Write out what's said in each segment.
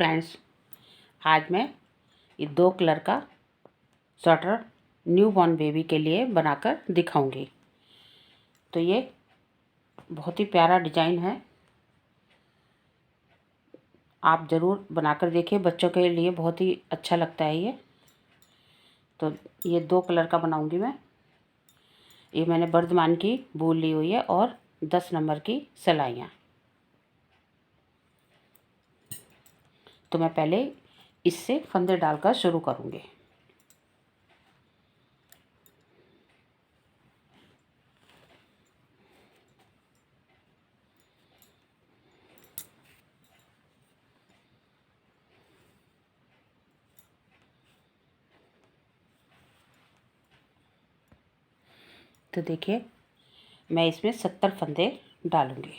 Friends, आज मैं ये 2 कलर का स्वेटर न्यू बॉर्न बेबी के लिए बनाकर दिखाऊंगी। तो ये बहुत ही प्यारा डिज़ाइन है, आप ज़रूर बनाकर देखिए, बच्चों के लिए बहुत ही अच्छा लगता है ये। तो ये 2 कलर का बनाऊंगी मैं। ये मैंने वर्धमान की वूल ली हुई है और 10 नंबर की सिलाइयाँ। तो मैं पहले इससे फंदे डालकर शुरू करूँगी। तो देखिए, मैं इसमें 70 फंदे डालूँगी।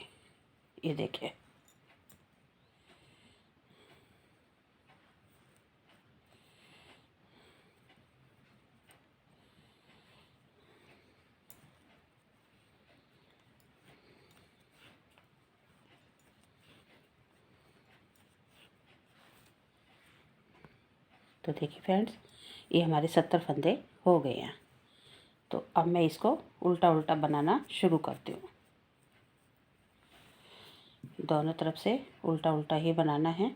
ये देखिए, तो देखिए फ्रेंड्स, ये हमारे 70 फंदे हो गए हैं। तो अब मैं इसको उल्टा उल्टा बनाना शुरू करती हूँ। दोनों तरफ से उल्टा उल्टा ही बनाना है।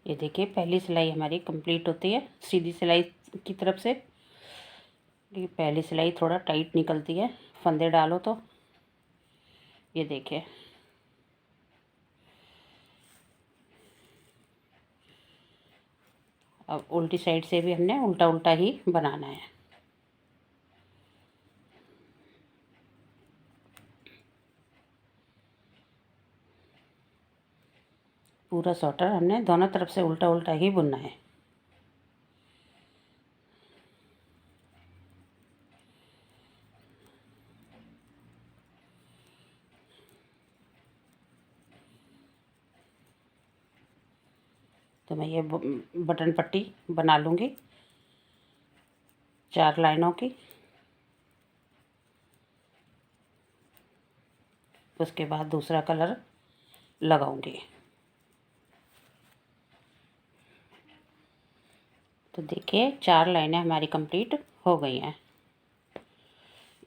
ये देखिए, पहली सिलाई हमारी कंप्लीट होती है सीधी सिलाई की तरफ से। ये पहली सिलाई थोड़ा टाइट निकलती है, फंदे डालो तो। ये देखिए, अब उल्टी साइड से भी हमने उल्टा उल्टा ही बनाना है। पूरा स्वेटर हमने दोनों तरफ से उल्टा उल्टा ही बुनना है। तो मैं ये बटन पट्टी बना लूँगी 4 लाइनों की। उसके बाद दूसरा कलर लगाऊंगी। तो देखिए, 4 लाइनें हमारी कंप्लीट हो गई हैं।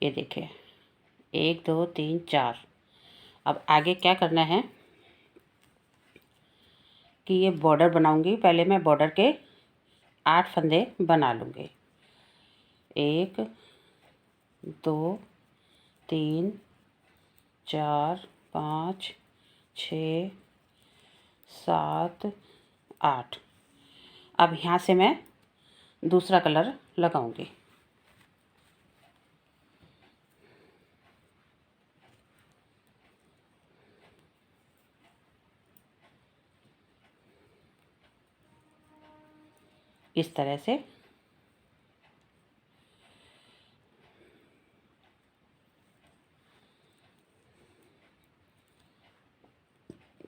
ये देखिए, 1 2 3 4। अब आगे क्या करना है कि ये बॉर्डर बनाऊंगी। पहले मैं बॉर्डर के 8 फंदे बना लूँगी। 1 2 3 4 5 6 7 8। अब यहाँ से मैं दूसरा कलर लगाऊंगी। इस तरह से।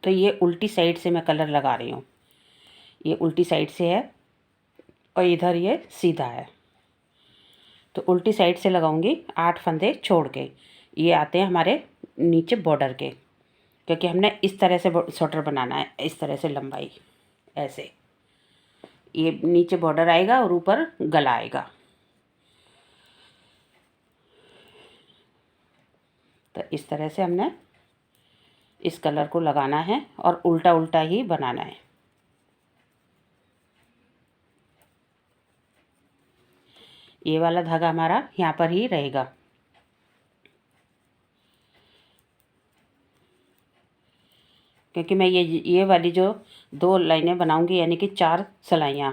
तो ये उल्टी साइड से मैं कलर लगा रही हूँ। ये उल्टी साइड से है और इधर ये सीधा है। तो उल्टी साइड से लगाऊंगी 8 फंदे छोड़ के। ये आते हैं हमारे नीचे बॉर्डर के, क्योंकि हमने इस तरह से स्वेटर बनाना है। इस तरह से लंबाई ऐसे, ये नीचे बॉर्डर आएगा और ऊपर गला आएगा। तो इस तरह से हमने इस कलर को लगाना है और उल्टा उल्टा ही बनाना है। ये वाला धागा हमारा यहाँ पर ही रहेगा। क्योंकि मैं ये वाली जो 2 लाइनें बनाऊंगी, यानी कि 4 सिलाइयाँ,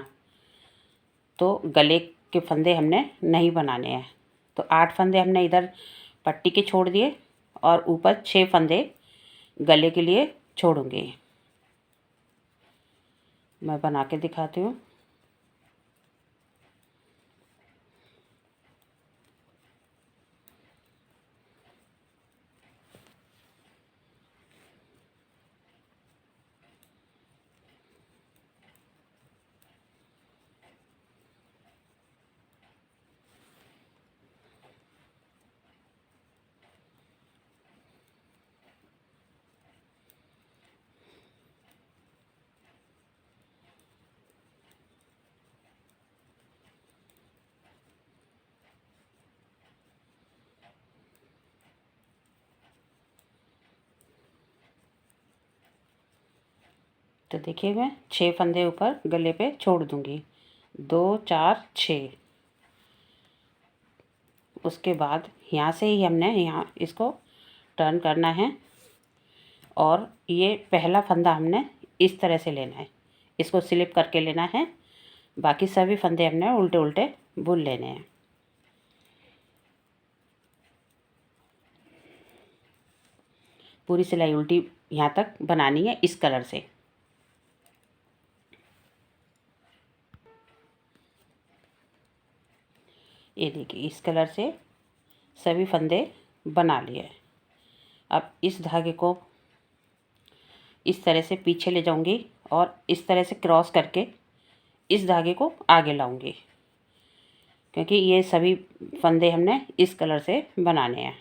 तो गले के फंदे हमने नहीं बनाने हैं। तो 8 फंदे हमने इधर पट्टी के छोड़ दिए और ऊपर 6 फंदे गले के लिए छोड़ूंगी। मैं बना के दिखाती हूँ। तो देखिए मैं 6 फंदे ऊपर गले पे छोड़ दूंगी, 2 4 6। उसके बाद यहाँ से ही हमने यहाँ इसको टर्न करना है और ये पहला फंदा हमने इस तरह से लेना है, इसको स्लिप करके लेना है। बाकी सभी फंदे हमने उल्टे उल्टे बुन लेने हैं। पूरी सिलाई उल्टी यहाँ तक बनानी है इस कलर से। ये देखिए इस कलर से सभी फंदे बना लिए। अब इस धागे को इस तरह से पीछे ले जाऊंगी और इस तरह से क्रॉस करके इस धागे को आगे लाऊंगी, क्योंकि ये सभी फंदे हमने इस कलर से बनाने हैं।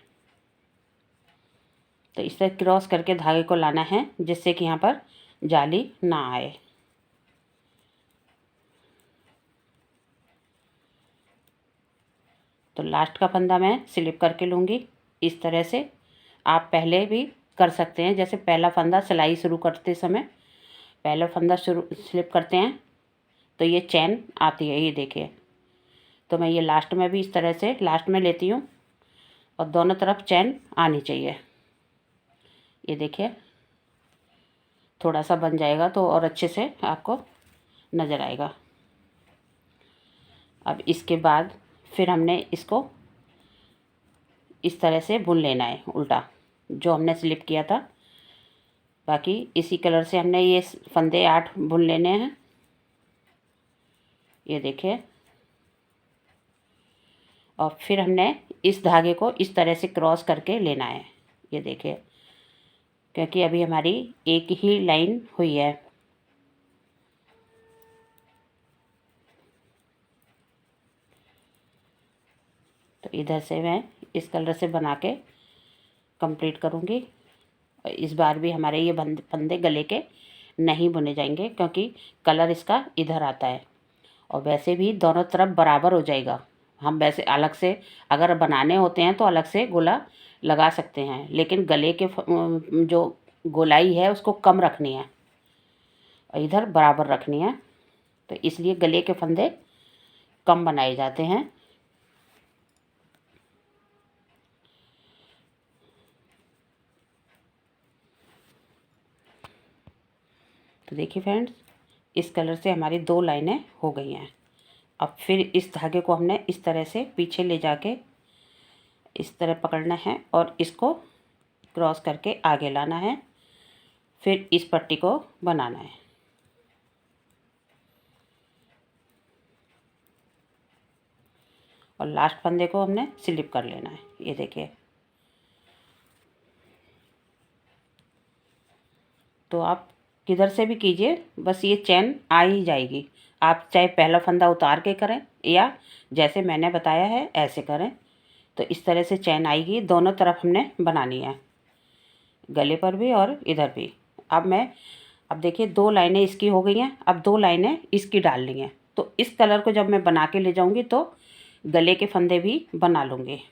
तो इस तरह क्रॉस करके धागे को लाना है जिससे कि यहाँ पर जाली ना आए। तो लास्ट का फंदा मैं स्लिप करके लूँगी इस तरह से। आप पहले भी कर सकते हैं, जैसे पहला फंदा सिलाई शुरू करते समय पहला फंदा शुरू स्लिप करते हैं तो ये चैन आती है, ये देखिए। तो मैं ये लास्ट में भी इस तरह से लास्ट में लेती हूँ और दोनों तरफ चैन आनी चाहिए। ये देखिए थोड़ा सा बन जाएगा तो और अच्छे से आपको नज़र आएगा। अब इसके बाद फिर हमने इसको इस तरह से बुन लेना है उल्टा, जो हमने स्लिप किया था। बाकी इसी कलर से हमने ये फंदे 8 बुन लेने हैं। ये देखिए और फिर हमने इस धागे को इस तरह से क्रॉस करके लेना है। ये देखिए, क्योंकि अभी हमारी एक ही लाइन हुई है। तो इधर से मैं इस कलर से बना के कंप्लीट करूँगी। और इस बार भी हमारे ये फंदे गले के नहीं बुने जाएंगे, क्योंकि कलर इसका इधर आता है और वैसे भी दोनों तरफ बराबर हो जाएगा। हम वैसे अलग से अगर बनाने होते हैं तो अलग से गोला लगा सकते हैं, लेकिन गले के जो गोलाई है उसको कम रखनी है और इधर बराबर रखनी है। तो इसलिए गले के फंदे कम बनाए जाते हैं। तो देखिए फ्रेंड्स, इस कलर से हमारी 2 लाइनें हो गई हैं। अब फिर इस धागे को हमने इस तरह से पीछे ले जाके इस तरह पकड़ना है और इसको क्रॉस करके आगे लाना है। फिर इस पट्टी को बनाना है। और लास्ट फंदे को हमने स्लिप कर लेना है। ये देखिए, तो आप किधर से भी कीजिए, बस ये चैन आ ही जाएगी। आप चाहे पहला फंदा उतार के करें या जैसे मैंने बताया है ऐसे करें, तो इस तरह से चैन आएगी। दोनों तरफ हमने बनानी है, गले पर भी और इधर भी। अब देखिए 2 लाइनें इसकी हो गई हैं, अब 2 लाइनें इसकी डालनी है। तो इस कलर को जब मैं बना के ले जाऊंगी तो गले के फंदे भी बना लूँगी।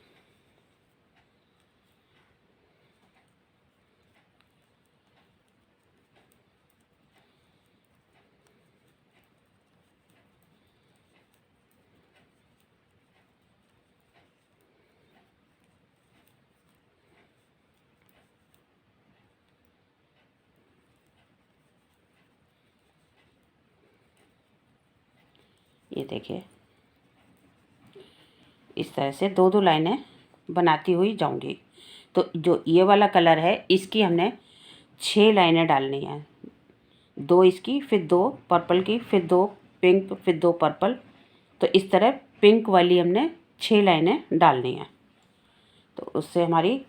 ये देखिए इस तरह से 2 लाइनें बनाती हुई जाऊंगी। तो जो ये वाला कलर है इसकी हमने 6 लाइनें डालनी हैं, 2 इसकी, फिर 2 पर्पल की, फिर 2 पिंक, फिर 2 पर्पल। तो इस तरह पिंक वाली हमने 6 लाइनें डालनी हैं। तो उससे हमारी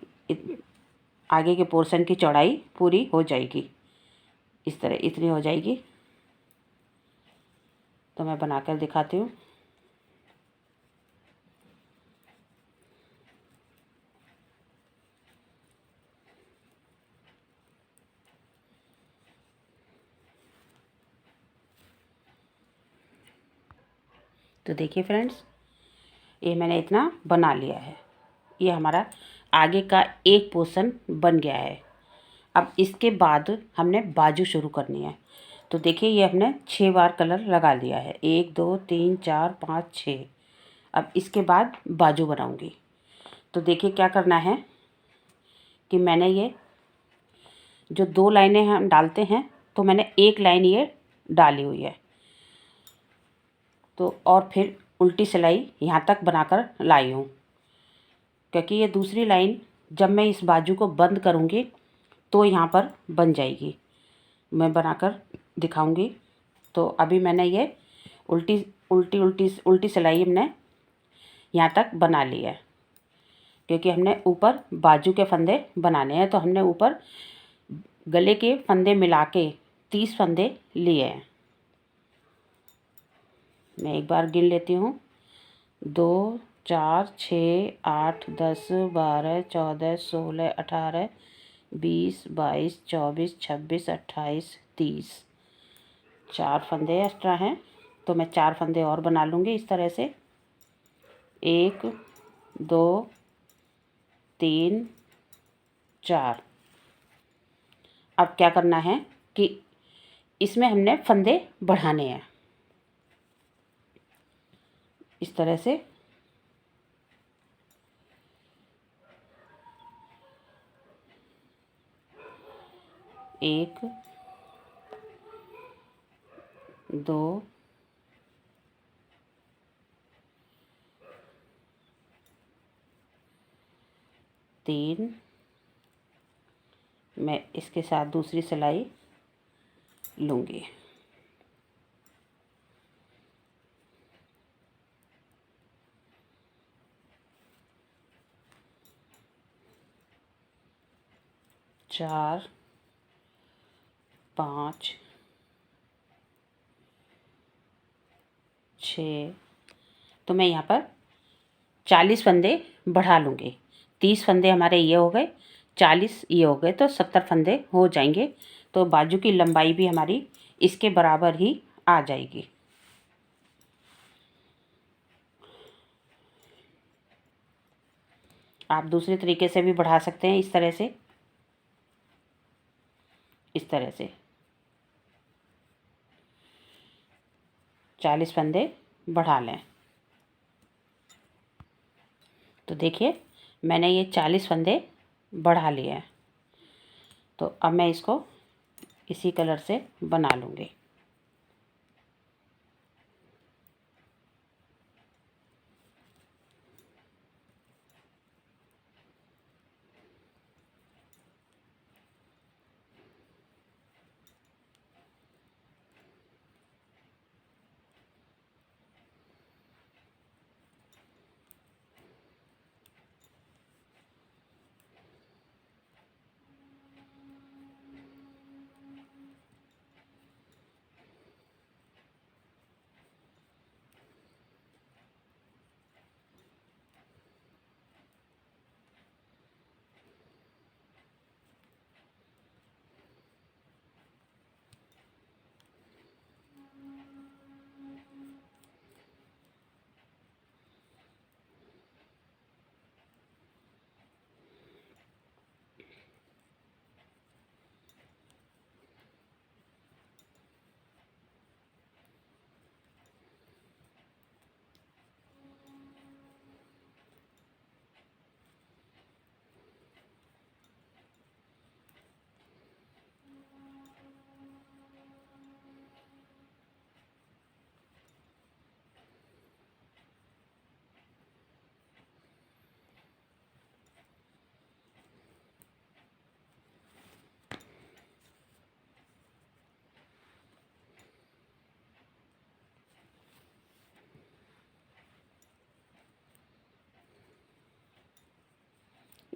आगे के पोर्शन की चौड़ाई पूरी हो जाएगी। इस तरह इतनी हो जाएगी। तो मैं बनाकर दिखाती हूँ। तो देखिए फ्रेंड्स, ये मैंने इतना बना लिया है। ये हमारा आगे का एक पोर्शन बन गया है। अब इसके बाद हमने बाजू शुरू करनी है। तो देखिए, ये हमने 6 बार कलर लगा दिया है, 1 2 3 4 5 6। अब इसके बाद बाजू बनाऊंगी। तो देखिए क्या करना है कि मैंने ये जो 2 लाइनें हम डालते हैं, तो मैंने एक लाइन ये डाली हुई है। तो और फिर उल्टी सिलाई यहाँ तक बनाकर लाई हूँ, क्योंकि ये दूसरी लाइन जब मैं इस बाजू को बंद करूँगी तो यहाँ पर बन जाएगी। मैं बनाकर दिखाऊंगी। तो अभी मैंने ये उल्टी उल्टी उल्टी उल्टी सिलाई हमने यहाँ तक बना ली है, क्योंकि हमने ऊपर बाजू के फंदे बनाने हैं। तो हमने ऊपर गले के फंदे मिला के 30 फंदे लिए हैं। मैं एक बार गिन लेती हूँ। 2 4 6 8 10 12 14 16 18 20 22 24 26 28 30। 4 फंदे एक्स्ट्रा हैं, तो मैं 4 फंदे और बना लूँगी इस तरह से। 1 2 3 4। अब क्या करना है कि इसमें हमने फंदे बढ़ाने हैं इस तरह से। 1 2 3। मैं इसके साथ दूसरी सिलाई लूँगी। 4 5 6। तो मैं यहाँ पर 40 फंदे बढ़ा लूँगी। 30 फंदे हमारे ये हो गए, 40 ये हो गए, तो 70 फंदे हो जाएंगे। तो बाजू की लंबाई भी हमारी इसके बराबर ही आ जाएगी। आप दूसरे तरीके से भी बढ़ा सकते हैं, इस तरह से, इस तरह से 40 फंदे बढ़ा लें। तो देखिए, मैंने ये 40 फंदे बढ़ा लिए हैं। तो अब मैं इसको इसी कलर से बना लूँगी।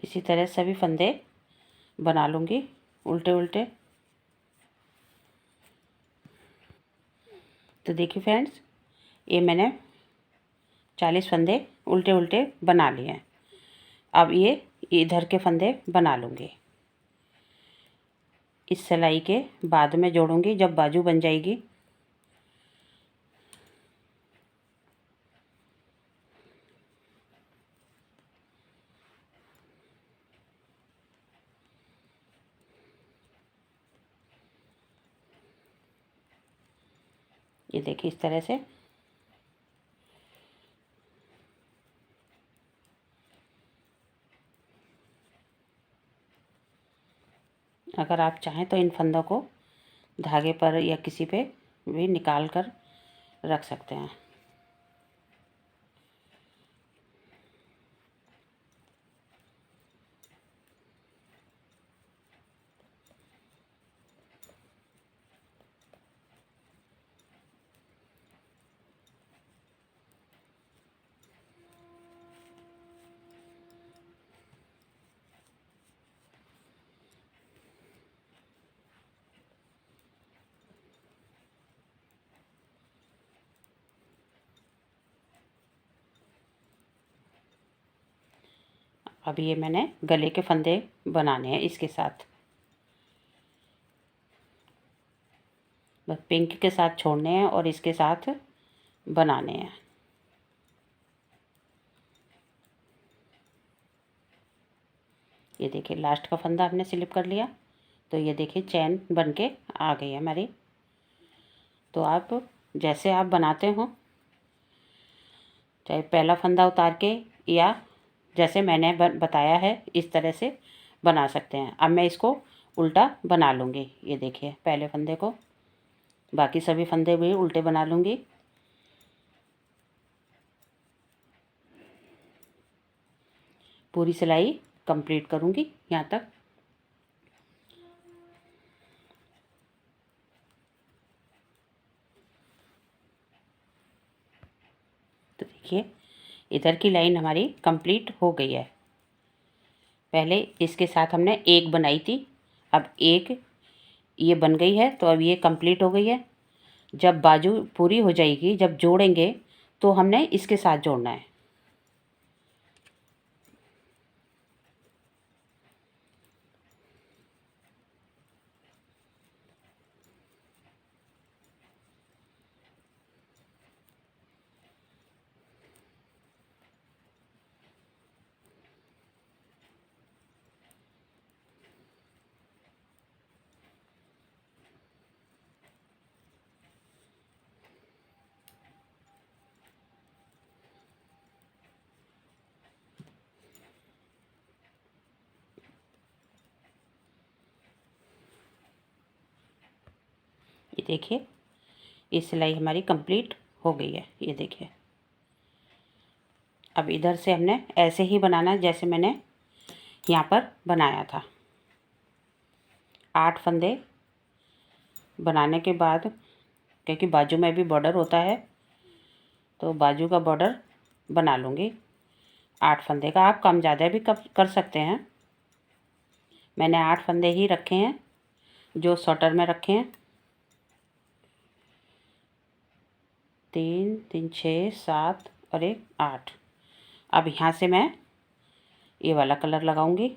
इसी तरह सभी फंदे बना लूँगी उल्टे उल्टे। तो देखिए फ्रेंड्स, ये मैंने 40 फंदे उल्टे उल्टे बना लिए हैं। अब ये इधर के फंदे बना लूँगी। इस सिलाई के बाद में जोड़ूँगी जब बाजू बन जाएगी। ये देखिए इस तरह से। अगर आप चाहें तो इन फंदों को धागे पर या किसी पे भी निकाल कर रख सकते हैं। अब ये मैंने गले के फंदे बनाने हैं इसके साथ। बस पिंक के साथ छोड़ने हैं और इसके साथ बनाने हैं। ये देखिए लास्ट का फंदा हमने स्लिप कर लिया। तो ये देखिए चैन बन के आ गई है हमारी। तो आप जैसे आप बनाते हो, चाहे पहला फंदा उतार के या जैसे मैंने बताया है इस तरह से बना सकते हैं। अब मैं इसको उल्टा बना लूँगी। ये देखिए पहले फंदे को, बाकी सभी फंदे भी उल्टे बना लूँगी। पूरी सिलाई कंप्लीट करूँगी यहाँ तक। तो देखिए इधर की लाइन हमारी कंप्लीट हो गई है। पहले इसके साथ हमने एक बनाई थी, अब एक ये बन गई है। तो अब ये कंप्लीट हो गई है। जब बाजू पूरी हो जाएगी, जब जोड़ेंगे तो हमने इसके साथ जोड़ना है। ये देखिए ये सिलाई हमारी कंप्लीट हो गई है। ये देखिए अब इधर से हमने ऐसे ही बनाना है जैसे मैंने यहाँ पर बनाया था। 8 फंदे बनाने के बाद, क्योंकि बाजू में भी बॉर्डर होता है, तो बाजू का बॉर्डर बना लूँगी 8 फंदे का। आप कम ज़्यादा भी कर सकते हैं। मैंने 8 फंदे ही रखे हैं जो शॉर्टर में रखे हैं। 3 3 6 7 और 1 8। अब यहाँ से मैं ये वाला कलर लगाऊंगी।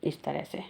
इस तरह से।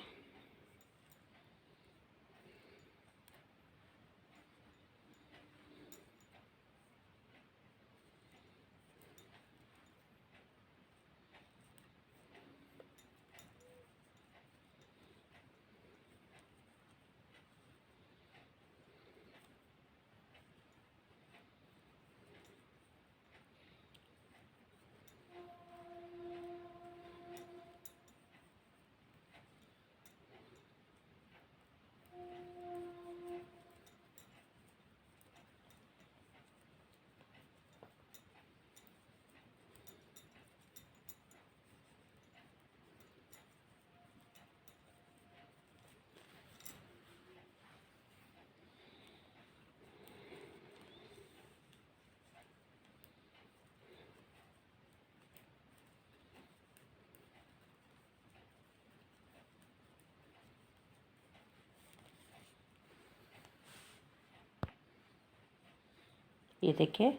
ये देखिए,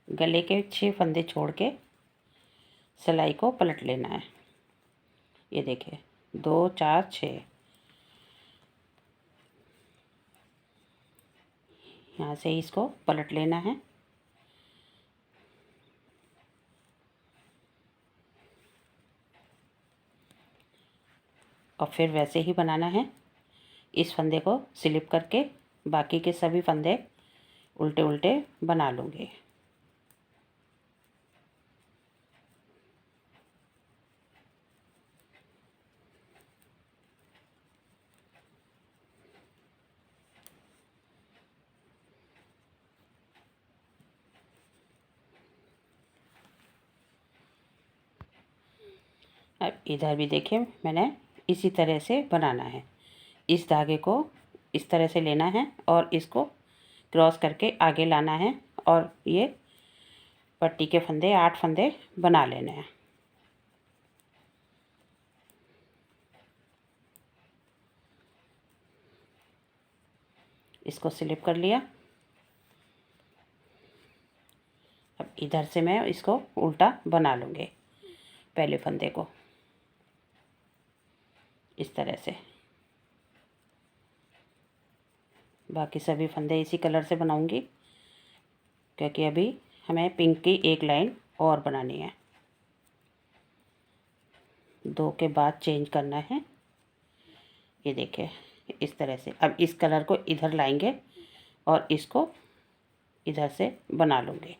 गले के 6 फंदे छोड़ के सिलाई को पलट लेना है। ये देखिए 2 4 6, यहाँ से इसको पलट लेना है। और फिर वैसे ही बनाना है। इस फंदे को स्लिप करके बाकी के सभी फंदे उल्टे उल्टे बना लूँगी। अब इधर भी देखिए, मैंने इसी तरह से बनाना है। इस धागे को इस तरह से लेना है और इसको क्रॉस करके आगे लाना है और ये पट्टी के फंदे 8 फंदे बना लेने हैं। इसको स्लिप कर लिया। अब इधर से मैं इसको उल्टा बना लूँगी, पहले फंदे को इस तरह से। बाकी सभी फंदे इसी कलर से बनाऊंगी, क्योंकि अभी हमें पिंक की एक लाइन और बनानी है। 2 के बाद चेंज करना है। ये देखिए इस तरह से। अब इस कलर को इधर लाएंगे और इसको इधर से बना लूँगी।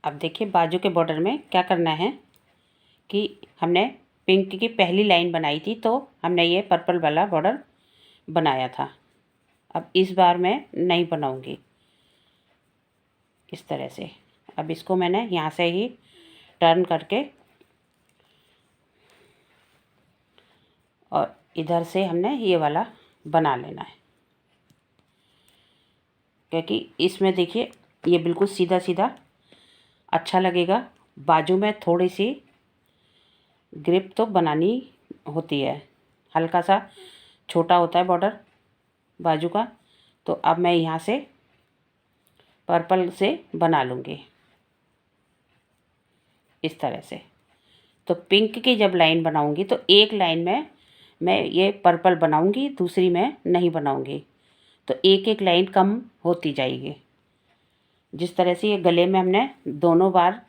अब देखिए बाजू के बॉर्डर में क्या करना है कि हमने पिंक की पहली लाइन बनाई थी, तो हमने ये पर्पल वाला बॉर्डर बनाया था। अब इस बार मैं नहीं बनाऊंगी इस तरह से। अब इसको मैंने यहाँ से ही टर्न करके और इधर से हमने ये वाला बना लेना है, क्योंकि इसमें देखिए ये बिल्कुल सीधा सीधा अच्छा लगेगा। बाजू में थोड़ी सी ग्रिप तो बनानी होती है, हल्का सा छोटा होता है बॉर्डर बाजू का। तो अब मैं यहाँ से पर्पल से बना लूँगी इस तरह से। तो पिंक की जब लाइन बनाऊँगी तो एक लाइन में मैं ये पर्पल बनाऊँगी, दूसरी में नहीं बनाऊँगी, तो एक एक लाइन कम होती जाएगी। जिस तरह से ये गले में हमने दोनों बार,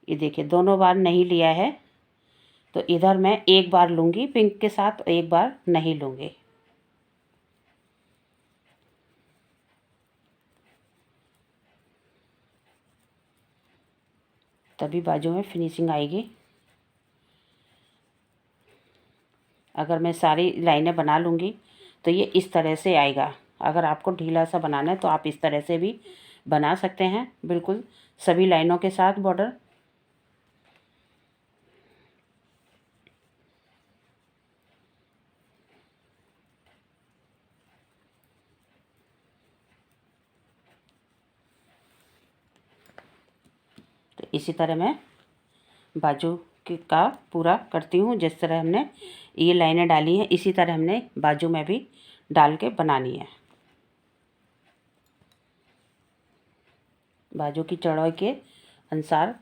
ये देखिए दोनों बार नहीं लिया है, तो इधर मैं एक बार लूँगी पिंक के साथ, एक बार नहीं लूँगी। तभी बाजू में फिनिशिंग आएगी। अगर मैं सारी लाइनें बना लूँगी तो ये इस तरह से आएगा। अगर आपको ढीला सा बनाना है तो आप इस तरह से भी बना सकते हैं, बिल्कुल सभी लाइनों के साथ बॉर्डर। तो इसी तरह मैं बाजू का पूरा करती हूँ। जिस तरह हमने ये लाइनें डाली हैं इसी तरह हमने बाजू में भी डाल के बनानी है। बाजू की चौड़ाई के अनुसार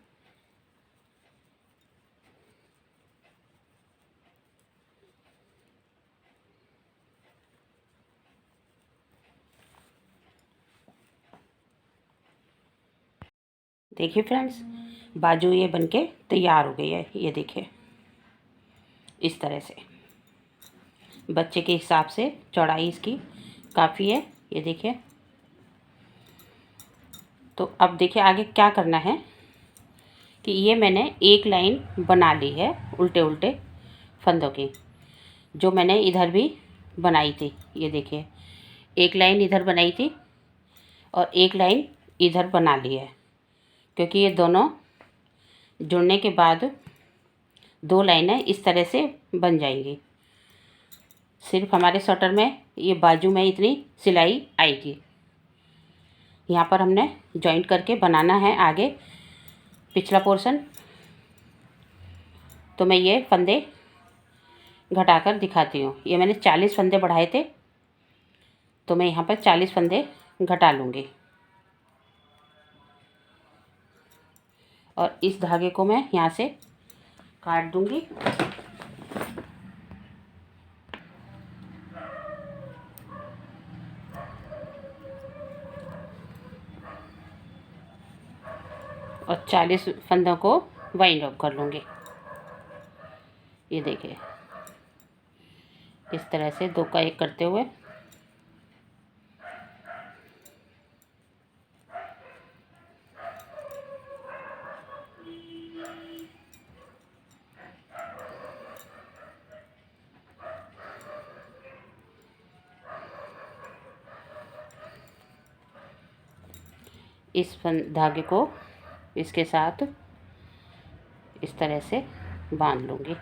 देखिए फ्रेंड्स, बाजू ये बनके तैयार हो गई है। ये देखिए इस तरह से बच्चे के हिसाब से चौड़ाई इसकी काफ़ी है। ये देखिए। तो अब देखिए आगे क्या करना है कि ये मैंने एक लाइन बना ली है उल्टे उल्टे फंदों की, जो मैंने इधर भी बनाई थी। ये देखिए एक लाइन इधर बनाई थी और एक लाइन इधर बना ली है, क्योंकि ये दोनों जुड़ने के बाद 2 लाइनें इस तरह से बन जाएंगी। सिर्फ हमारे स्वेटर में ये बाजू में इतनी सिलाई आएगी। यहाँ पर हमने जॉइंट करके बनाना है आगे पिछला पोर्शन। तो मैं ये फंदे घटाकर दिखाती हूँ। ये मैंने 40 फंदे बढ़ाए थे, तो मैं यहाँ पर 40 फंदे घटा लूँगी और इस धागे को मैं यहाँ से काट दूँगी। और 40 फंदों को वाइंड अप कर लूँगी। ये देखिए इस तरह से 2 का 1 करते हुए इस धागे को इसके साथ इस तरह से बांध लूँगी।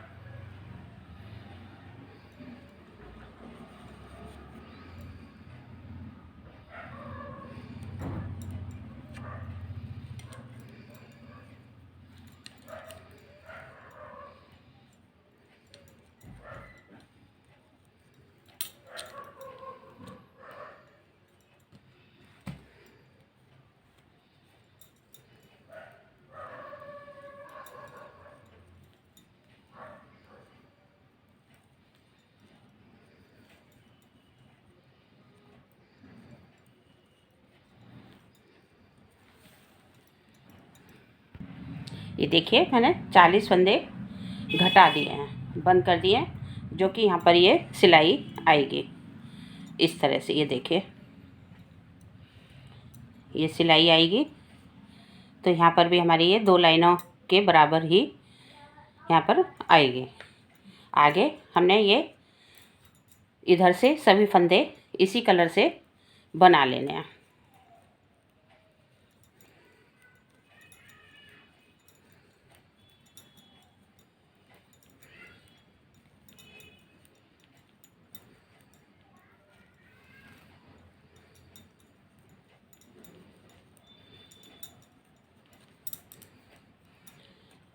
ये देखिए मैंने 40 फंदे घटा दिए हैं, बंद कर दिए हैं, जो कि यहाँ पर ये सिलाई आएगी इस तरह से। ये देखिए ये सिलाई आएगी। तो यहाँ पर भी हमारी ये 2 लाइनों के बराबर ही यहाँ पर आएगी। आगे हमने ये इधर से सभी फंदे इसी कलर से बना लेने हैं।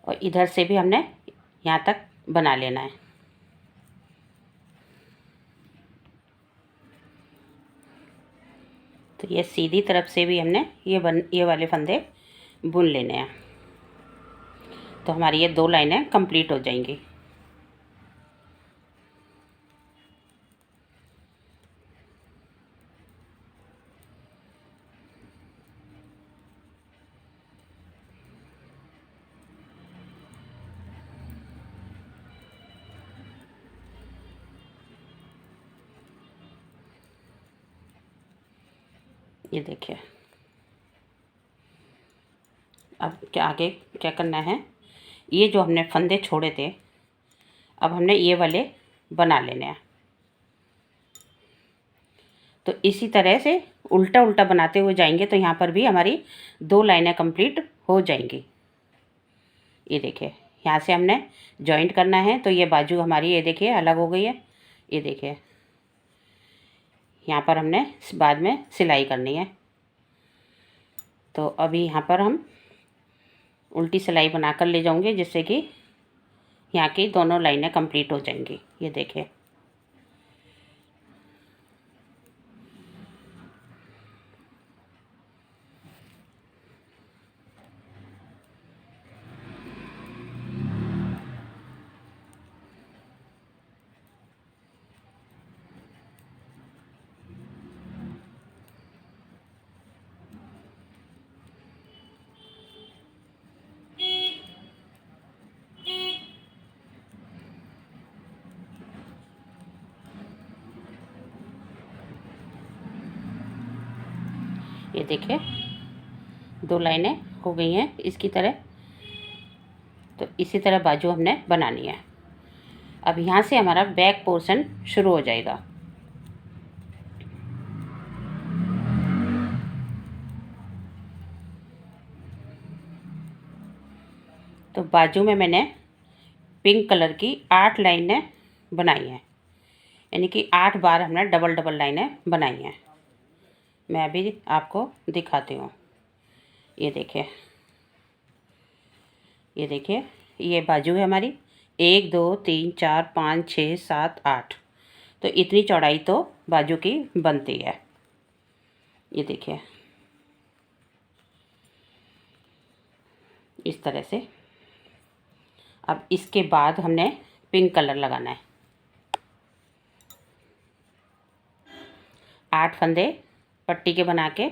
और इधर से भी हमने यहाँ तक बना लेना है। तो ये सीधी तरफ से भी हमने ये वाले फंदे बुन लेने हैं। तो हमारी ये 2 लाइनें कंप्लीट हो जाएंगी। ये देखिए अब आगे क्या करना है, ये जो हमने फंदे छोड़े थे अब हमने ये वाले बना लेने हैं। तो इसी तरह से उल्टा उल्टा बनाते हुए जाएंगे तो यहाँ पर भी हमारी 2 लाइनें कंप्लीट हो जाएंगी। ये देखिए यहाँ से हमने जॉइंट करना है, तो ये बाजू हमारी ये देखिए अलग हो गई है। ये देखिए यहाँ पर हमने बाद में सिलाई करनी है। तो अभी यहाँ पर हम उल्टी सिलाई बनाकर ले जाऊँगे, जिससे कि यहाँ की दोनों लाइनें कंप्लीट हो जाएंगी। ये देखिए ये देखिए 2 लाइनें हो गई हैं इसकी तरह। तो इसी तरह बाजू हमने बनानी है। अब यहाँ से हमारा बैक पोर्शन शुरू हो जाएगा। तो बाजू में मैंने पिंक कलर की 8 लाइनें बनाई हैं, यानी कि 8 बार हमने डबल डबल लाइनें बनाई हैं। मैं अभी आपको दिखाती हूँ। ये देखिए, ये देखिए, ये बाजू है हमारी 1 2 3 4 5 6 7 8। तो इतनी चौड़ाई तो बाजू की बनती है। ये देखिए, इस तरह से। अब इसके बाद हमने पिंक कलर लगाना है। 8 फंदे पट्टी के बना के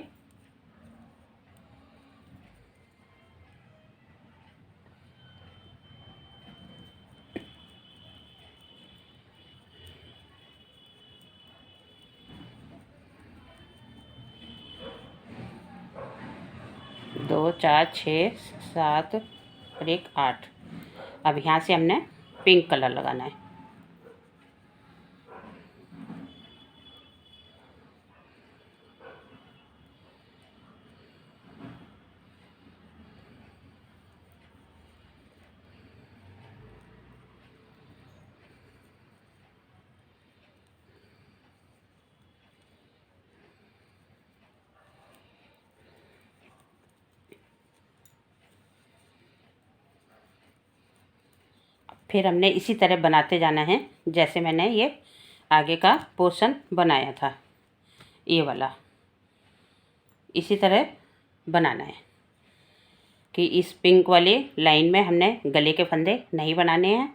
दो, चार, 6, 7 और एक 8। अब यहाँ से हमने पिंक कलर लगाना है। फिर हमने इसी तरह बनाते जाना है, जैसे मैंने ये आगे का पोर्शन बनाया था, ये वाला इसी तरह बनाना है। कि इस पिंक वाली लाइन में हमने गले के फंदे नहीं बनाने हैं।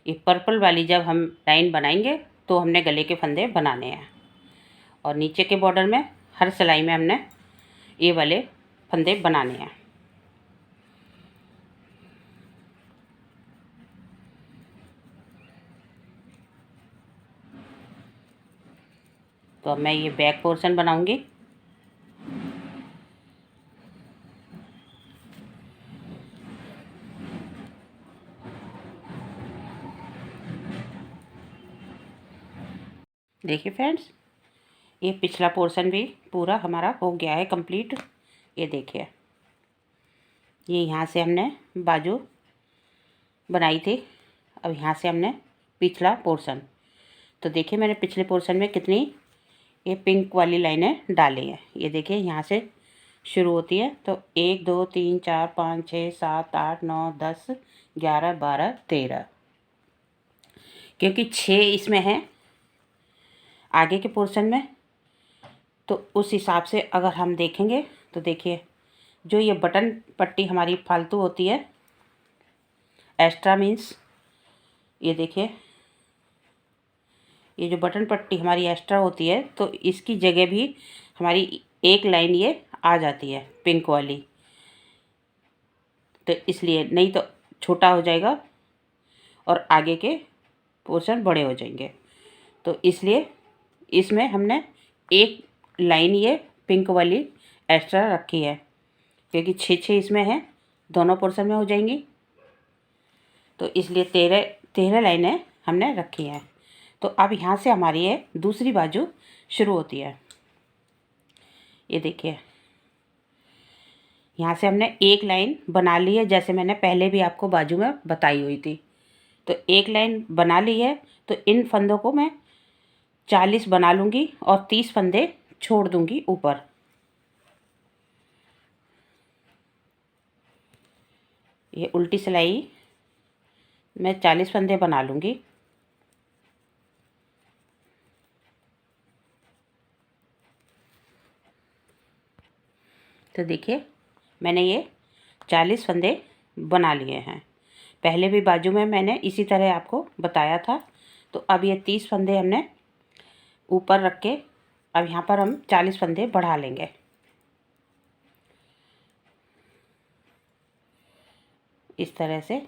ये पर्पल वाली जब हम लाइन बनाएंगे तो हमने गले के फंदे बनाने हैं। और नीचे के बॉर्डर में हर सिलाई में हमने ये वाले फंदे बनाने हैं। तो अब मैं ये बैक पोर्शन बनाऊंगी। देखिए फ्रेंड्स, ये पिछला पोर्शन भी पूरा हमारा हो गया है कंप्लीट। ये देखिए, ये यहाँ से हमने बाजू बनाई थी। अब यहाँ से हमने पिछला पोर्शन, तो देखिए मैंने पिछले पोर्शन में कितनी ये पिंक वाली लाइनें डाली हैं। ये देखिए, यहाँ से शुरू होती है। तो 1 2 3 4 5 6 7 8 9 10 11 12 13, क्योंकि 6 इसमें है आगे के पोर्शन में। तो उस हिसाब से अगर हम देखेंगे तो देखिए, जो ये बटन पट्टी हमारी फालतू होती है, एक्स्ट्रा मीन्स, ये देखिए, ये जो बटन पट्टी हमारी एक्स्ट्रा होती है, तो इसकी जगह भी हमारी एक लाइन ये आ जाती है पिंक वाली। तो इसलिए, नहीं तो छोटा हो जाएगा और आगे के पोर्शन बड़े हो जाएंगे। तो इसलिए इसमें हमने एक लाइन ये पिंक वाली एक्स्ट्रा रखी है, क्योंकि 6 इसमें है, दोनों पोर्शन में हो जाएंगी। तो इसलिए 13 लाइनें हमने रखी हैं। तो अब यहाँ से हमारी ये दूसरी बाजू शुरू होती है। ये देखिए, यहाँ से हमने एक लाइन बना ली है, जैसे मैंने पहले भी आपको बाजू में बताई हुई थी। तो एक लाइन बना ली है, तो इन फंदों को मैं 40 बना लूँगी और 30 फंदे छोड़ दूँगी ऊपर। ये उल्टी सिलाई मैं 40 फंदे बना लूँगी। तो देखिए, मैंने ये 40 फंदे बना लिए हैं। पहले भी बाजू में मैंने इसी तरह आपको बताया था। तो अब ये 30 फंदे हमने ऊपर रख के, अब यहाँ पर हम 40 फंदे बढ़ा लेंगे। इस तरह से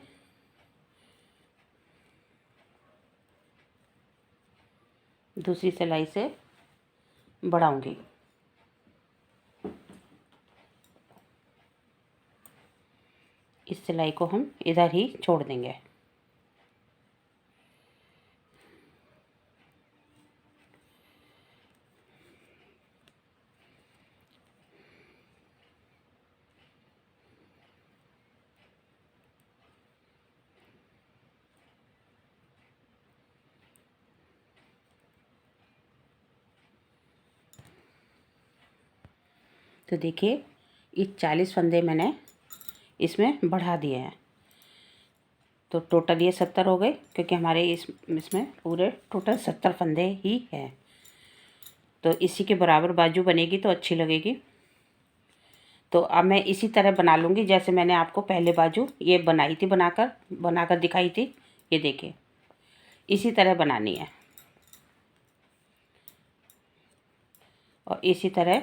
दूसरी सिलाई से बढ़ाऊंगी। इस सिलाई को हम इधर ही छोड़ देंगे। तो देखिए ये 40 फंदे मैंने इसमें बढ़ा दिए हैं, तो टोटल ये 70 हो गए, क्योंकि हमारे इसमें पूरे टोटल 70 फंदे ही हैं। तो इसी के बराबर बाजू बनेगी तो अच्छी लगेगी। तो अब मैं इसी तरह बना लूँगी जैसे मैंने आपको पहले बाजू ये बनाई थी, बनाकर दिखाई थी। ये देखिए इसी तरह बनानी है, और इसी तरह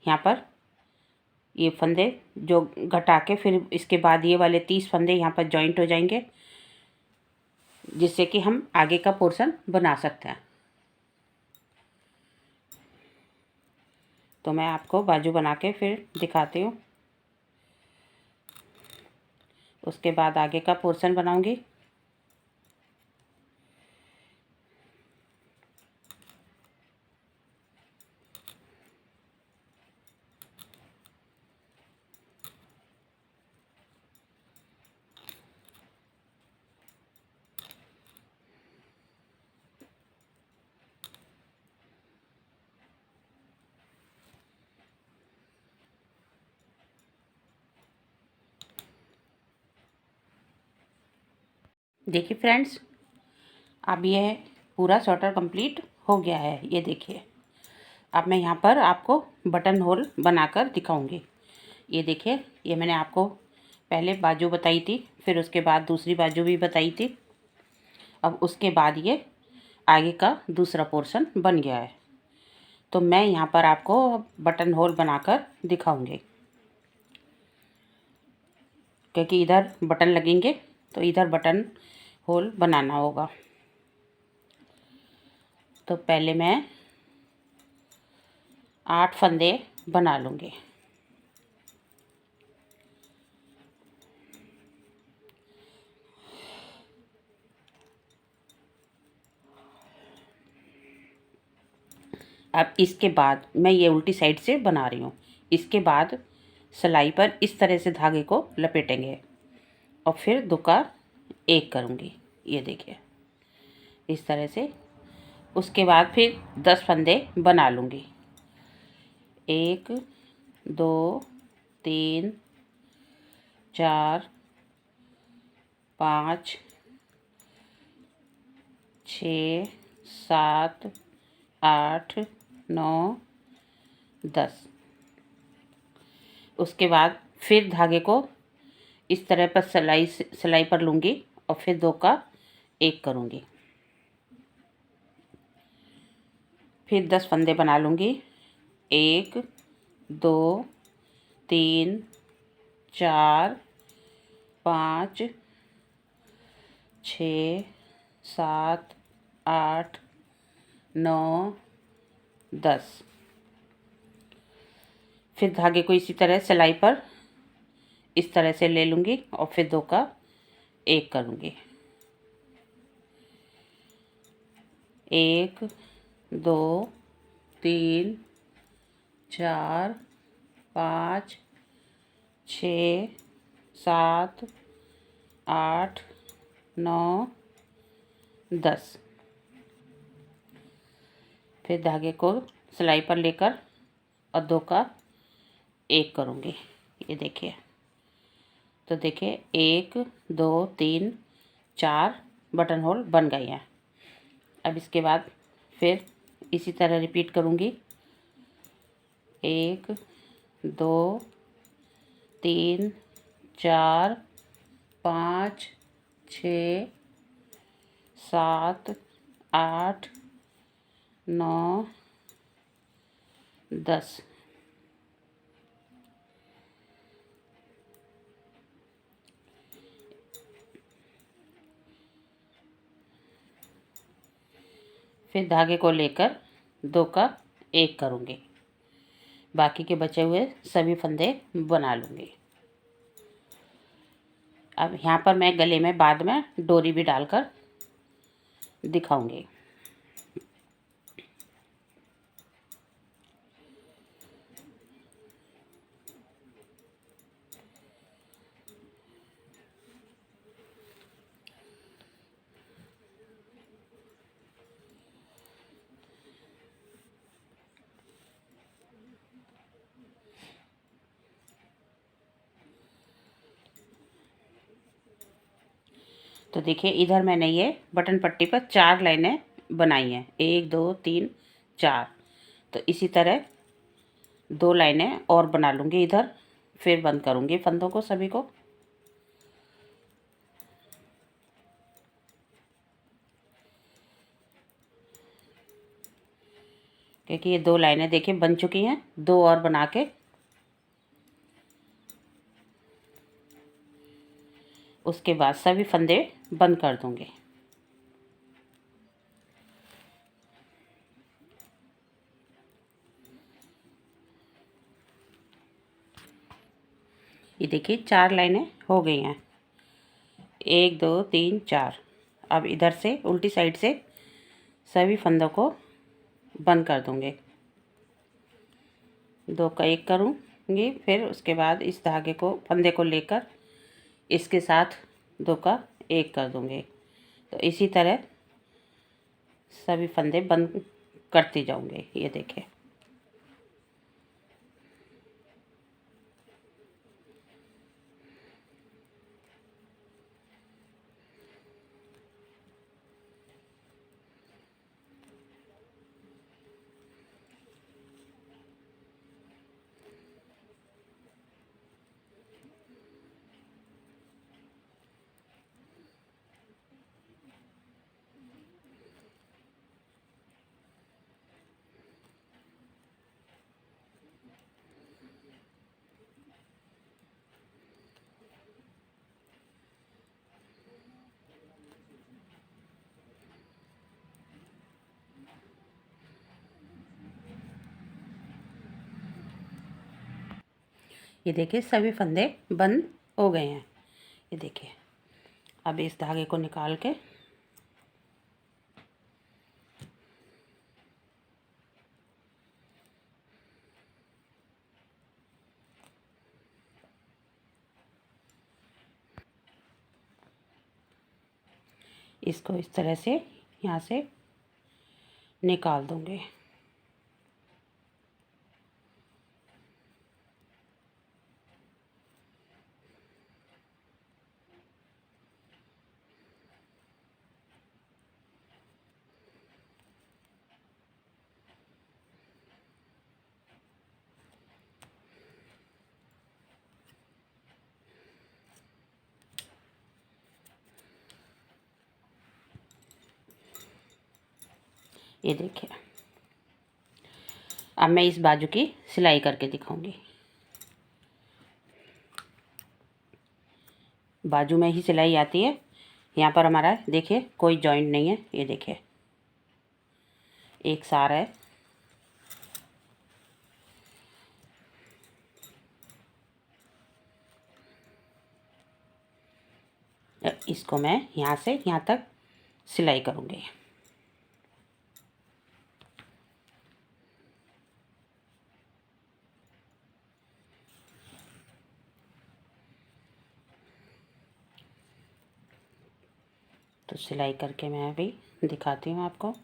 यहाँ पर ये फंदे जो घटा के फिर इसके बाद ये वाले 30 फंदे यहाँ पर जॉइंट हो जाएंगे, जिससे कि हम आगे का पोर्शन बना सकते हैं। तो मैं आपको बाजू बना के फिर दिखाती हूँ, उसके बाद आगे का पोर्शन बनाऊंगी। देखिए फ्रेंड्स, अब ये पूरा स्वेटर कंप्लीट हो गया है। ये देखिए अब मैं यहाँ पर आपको बटन होल बनाकर दिखाऊंगी। ये देखिए ये मैंने आपको पहले बाजू बताई थी, फिर उसके बाद दूसरी बाजू भी बताई थी। अब उसके बाद ये आगे का दूसरा पोर्शन बन गया है, तो मैं यहाँ पर आपको बटन होल बनाकर दिखाऊंगी। क्योंकि इधर बटन लगेंगे तो इधर बटन होल बनाना होगा। तो पहले मैं 8 फंदे बना लूँगी। अब इसके बाद मैं ये उल्टी साइड से बना रही हूँ। इसके बाद सिलाई पर इस तरह से धागे को लपेटेंगे और फिर दुका एक करूँगी। ये देखिए इस तरह से। उसके बाद फिर 10 फंदे बना लूँगी। 1 2 3 4 5 6 7 8 9 10। उसके बाद फिर धागे को इस तरह पर सिलाई पर लूँगी और फिर 2 का 1 करूँगी। फिर 10 फंदे बना लूँगी। 1 2 3 4 5 6 7 8 9 10। फिर धागे को इसी तरह सिलाई पर इस तरह से ले लूँगी और फिर 2 का 1 करूँगी। 1 2 3 4 5 6 7 8 9 10। फिर धागे को सिलाई पर लेकर और 2 का 1 करूँगी। ये देखिए, तो देखिए 1 2 3 4 बटन होल बन गए हैं। अब इसके बाद फिर इसी तरह रिपीट करूँगी। 1 2 3 4 5 6 7 8 9 10। फिर धागे को लेकर 2 का 1 करूँगी। बाकी के बचे हुए सभी फंदे बना लूँगी। अब यहाँ पर मैं गले में बाद में डोरी भी डालकर दिखाऊँगी। तो देखिए इधर मैंने ये बटन पट्टी पर 4 लाइनें बनाई हैं, 1 2 3 4। तो इसी तरह 2 लाइनें और बना लूँगी इधर, फिर बंद करूँगी फंदों को सभी को। क्योंकि ये 2 लाइनें देखिए बन चुकी हैं, 2 और बना के उसके बाद सभी फंदे बंद कर दूँगी। ये देखिए 4 लाइनें हो गई हैं, 1 2 3 4। अब इधर से उल्टी साइड से सभी फंदों को बंद कर दूँगी। 2 का 1 करूँगी, फिर उसके बाद इस धागे को फंदे को लेकर इसके साथ 2 का 1 कर दूँगी। तो इसी तरह सभी फंदे बंद करती जाऊँगी। ये देखिए सभी फंदे बंद हो गए हैं। ये देखिए अब इस धागे को निकाल के इसको इस तरह से यहाँ से निकाल दूँगी। ये देखिए अब मैं इस बाजू की सिलाई करके दिखाऊंगी। बाजू में ही सिलाई आती है। यहाँ पर हमारा देखिए कोई जॉइंट नहीं है। ये देखिए एक सार है। इसको मैं यहाँ से यहाँ तक सिलाई करूँगी। तो सिलाई करके मैं अभी दिखाती हूँ आपको।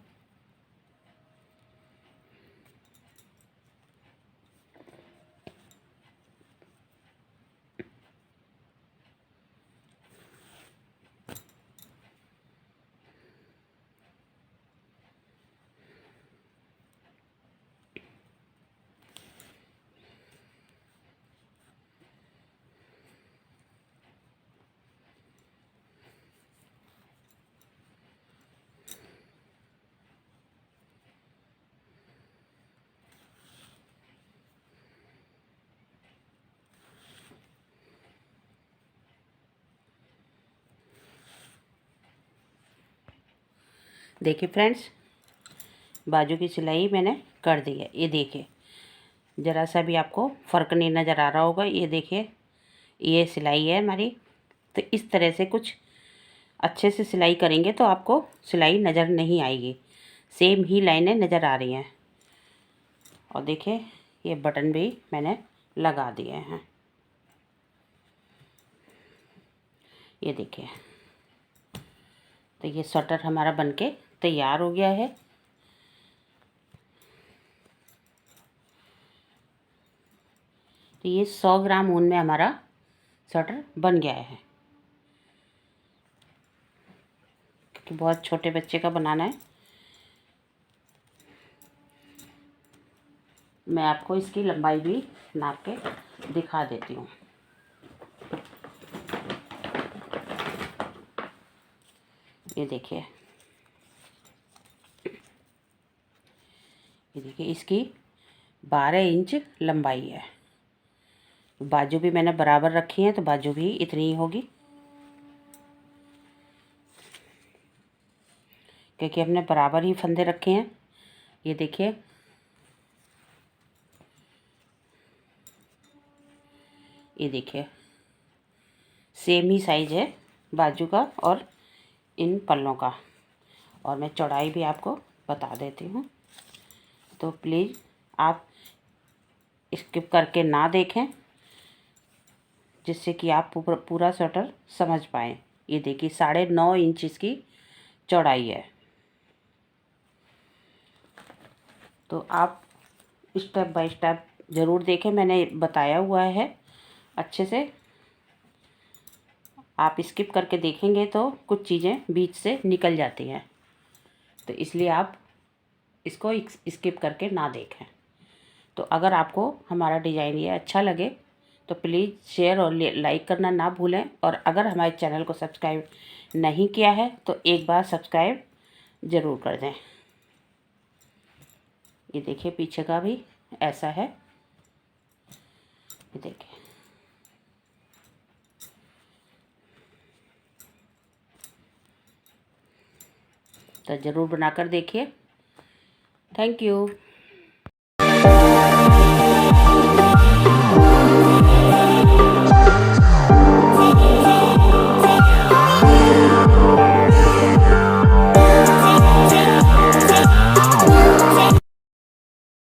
देखिए फ्रेंड्स बाजू की सिलाई मैंने कर दी है। ये देखिए ज़रा सा भी आपको फ़र्क नहीं नज़र आ रहा होगा। ये देखिए ये सिलाई है हमारी। तो इस तरह से कुछ अच्छे से सिलाई करेंगे तो आपको सिलाई नज़र नहीं आएगी, सेम ही लाइनें नज़र आ रही हैं। और देखिए ये बटन भी मैंने लगा दिए हैं। ये देखिए तो ये स्वेटर हमारा बनके तैयार हो गया है। तो ये 100 ग्राम ऊन में हमारा स्वेटर बन गया है। कि बहुत छोटे बच्चे का बनाना है। मैं आपको इसकी लंबाई भी नाप के दिखा देती हूँ। ये देखिए, इसकी 12 इंच लंबाई है। बाजू भी मैंने बराबर रखी है, तो बाजू भी इतनी ही होगी, क्योंकि हमने बराबर ही फंदे रखे हैं। ये देखिए, ये देखिए सेम ही साइज है बाजू का और इन पल्लों का। और मैं चौड़ाई भी आपको बता देती हूँ, तो प्लीज़ आप स्किप करके ना देखें, जिससे कि आप पूरा स्वेटर समझ पाएँ। ये देखिए 9.5 इंच इसकी चौड़ाई है। तो आप स्टेप बाय स्टेप ज़रूर देखें, मैंने बताया हुआ है अच्छे से। आप स्किप करके देखेंगे तो कुछ चीज़ें बीच से निकल जाती हैं, तो इसलिए आप इसको स्किप करके ना देखें। तो अगर आपको हमारा डिज़ाइन ये अच्छा लगे तो प्लीज़ शेयर और लाइक करना ना भूलें। और अगर हमारे चैनल को सब्सक्राइब नहीं किया है तो एक बार सब्सक्राइब ज़रूर कर दें। ये देखिए पीछे का भी ऐसा है। ये देखिए, तो ज़रूर बनाकर देखिए। Thank you.